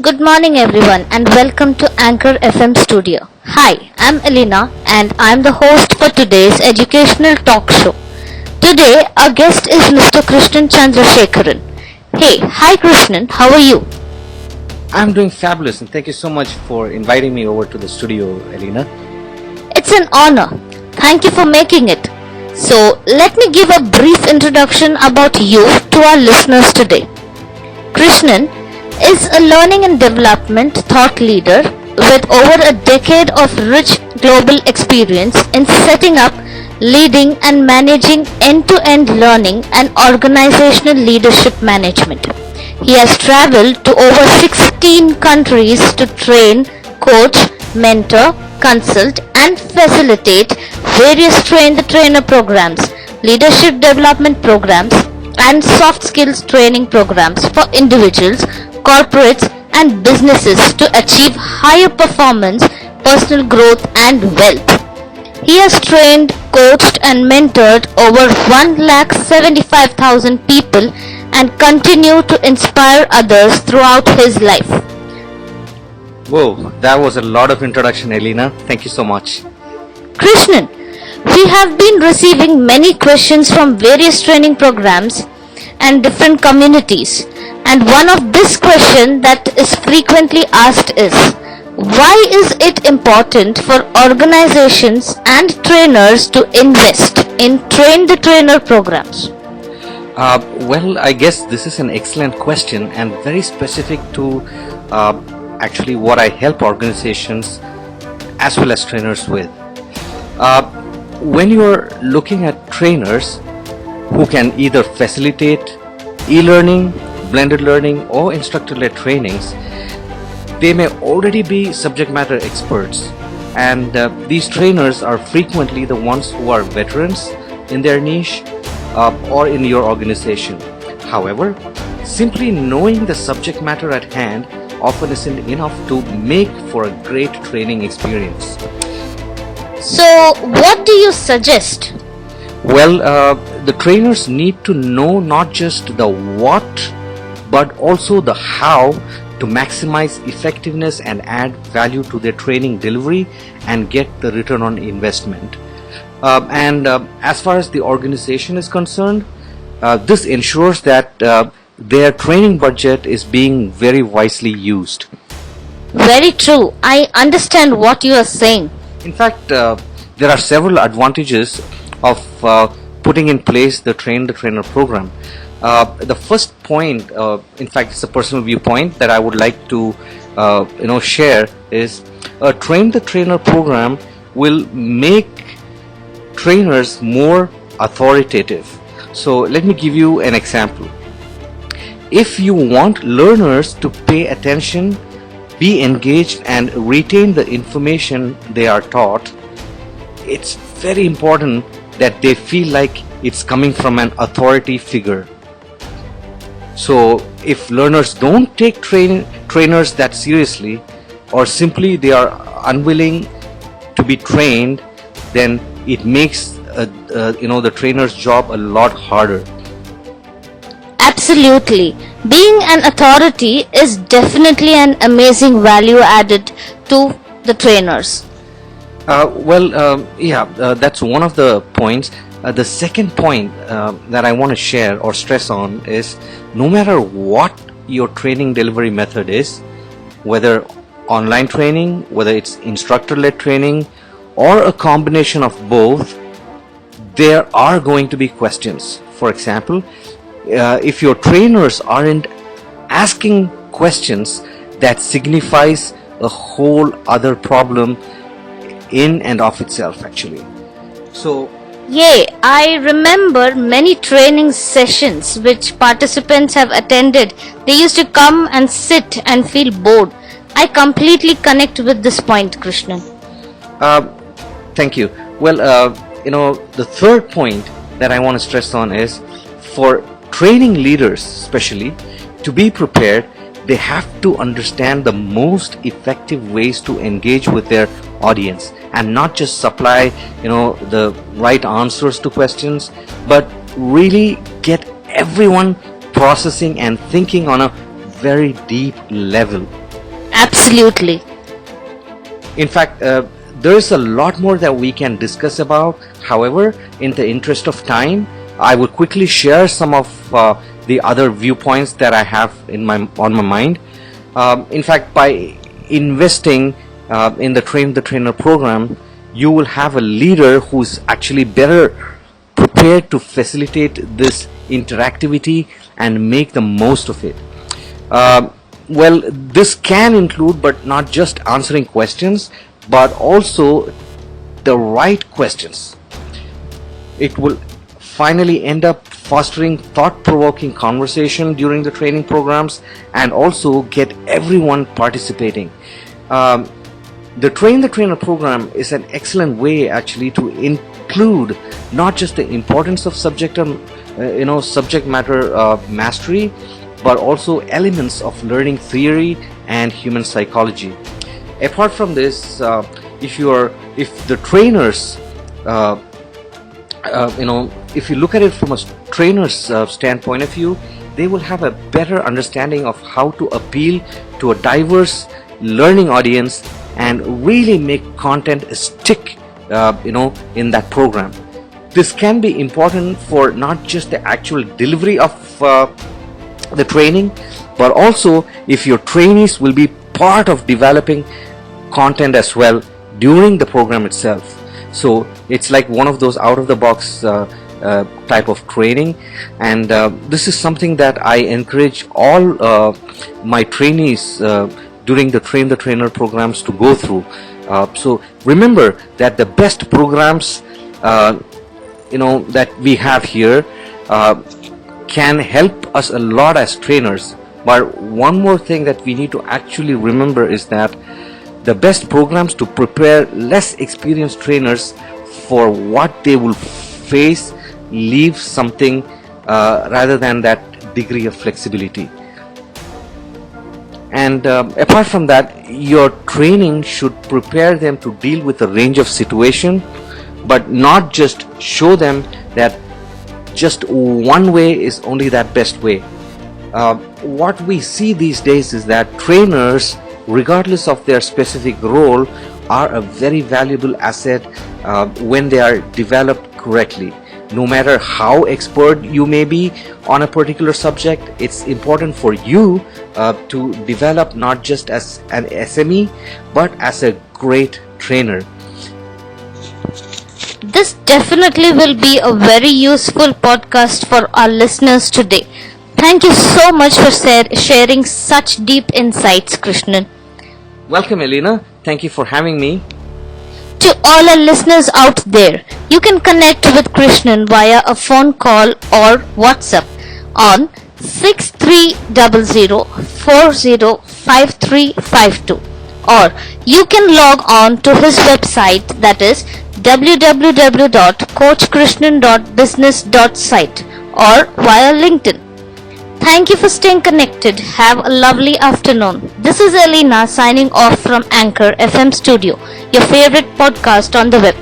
Good morning everyone and welcome to Anchor FM Studio. Hi, I'm Elina and I'm the host for today's educational talk show. Today our guest is Mr. Krishnan Chandrasekharan. Hey, hi Krishnan, how are you? I'm doing fabulous and thank you so much for inviting me over to the studio, Elina. It's an honor. Thank you for making it. So, let me give a brief introduction about you to our listeners today. Krishnan is a learning and development thought leader with over a decade of rich global experience in setting up, leading and managing end-to-end learning and organizational leadership management. He has traveled to over 16 countries to train, coach, mentor, consult and facilitate various train-the-trainer programs, leadership development programs and soft skills training programs for individuals, corporates and businesses to achieve higher performance, personal growth and wealth. He has trained, coached and mentored over 1,75,000 people and continue to inspire others throughout his life. Whoa, that was a lot of introduction, Elina. Thank you so much. Krishnan, we have been receiving many questions from various training programs and different communities. And one of this question that is frequently asked is, why is it important for organizations and trainers to invest in train-the-trainer programs? Well, I guess this is an excellent question and very specific to actually what I help organizations as well as trainers with. When you're looking at trainers who can either facilitate e-learning, blended learning or instructor-led trainings, they may already be subject matter experts, and these trainers are frequently the ones who are veterans in their niche or in your organization. However, simply knowing the subject matter at hand often isn't enough to make for a great training experience. So, what do you suggest? Well, the trainers need to know not just the what but also the how to maximize effectiveness and add value to their training delivery and get the return on investment. As far as the organization is concerned, this ensures that their training budget is being very wisely used. Very true. I understand what you are saying. In fact, there are several advantages of putting in place the train-the-trainer program. The first point, in fact, it's a personal viewpoint that I would like to share, is a train-the-trainer program will make trainers more authoritative. So let me give you an example. If you want learners to pay attention, be engaged and retain the information they are taught, it's very important that they feel like it's coming from an authority figure. So if learners don't take trainers that seriously, or simply they are unwilling to be trained, then it makes the trainer's job a lot harder. Absolutely. Being an authority is definitely an amazing value added to the trainers. That's one of the points. The second point that I want to share or stress on is, no matter what your training delivery method is, whether online training, whether it's instructor-led training or a combination of both, there are going to be questions. For example, if your trainers aren't asking questions, that signifies a whole other problem in and of itself actually. So I remember many training sessions which participants have attended. They used to come and sit and feel bored. I completely connect with this point, Krishnan. Thank you. Well, the third point that I want to stress on is, for training leaders especially, to be prepared, they have to understand the most effective ways to engage with their audience and not just supply the right answers to questions, but really get everyone processing and thinking on a very deep level. Absolutely. In fact, there is a lot more that we can discuss about. However, in the interest of time, I will quickly share some of the other viewpoints that I have on my mind. In fact, by investing in the Train the Trainer program, you will have a leader who's actually better prepared to facilitate this interactivity and make the most of it. Well, this can include, but not just answering questions, but also the right questions. It will finally end up fostering thought-provoking conversation during the training programs and also get everyone participating. The Train the Trainer program is an excellent way actually to include not just the importance of subject matter mastery, but also elements of learning theory and human psychology. Apart from this, if the trainers, if you look at it from a trainer's standpoint of view, they will have a better understanding of how to appeal to a diverse learning audience and really make content stick, in that program. This can be important for not just the actual delivery of the training, but also if your trainees will be part of developing content as well during the program itself. So it's like one of those out of the box type of training, and this is something that I encourage all my trainees during the Train the Trainer programs to go through. So remember that the best programs that we have here can help us a lot as trainers. But one more thing that we need to actually remember is that the best programs to prepare less experienced trainers for what they will face leave something rather than that degree of flexibility. And apart from that, your training should prepare them to deal with a range of situations, but not just show them that just one way is only that best way. What we see these days is that trainers, regardless of their specific role, are a very valuable asset when they are developed correctly. No matter how expert you may be on a particular subject, it's important for you to develop not just as an SME, but as a great trainer. This definitely will be a very useful podcast for our listeners today. Thank you so much for sharing such deep insights, Krishnan. Welcome, Elina. Thank you for having me. To all our listeners out there, you can connect with Krishnan via a phone call or WhatsApp on 6300405352, or you can log on to his website, that is www.coachkrishnan.business.site, or via LinkedIn. Thank you for staying connected. Have a lovely afternoon. This is Elina signing off from Anchor FM Studio, your favorite podcast on the web.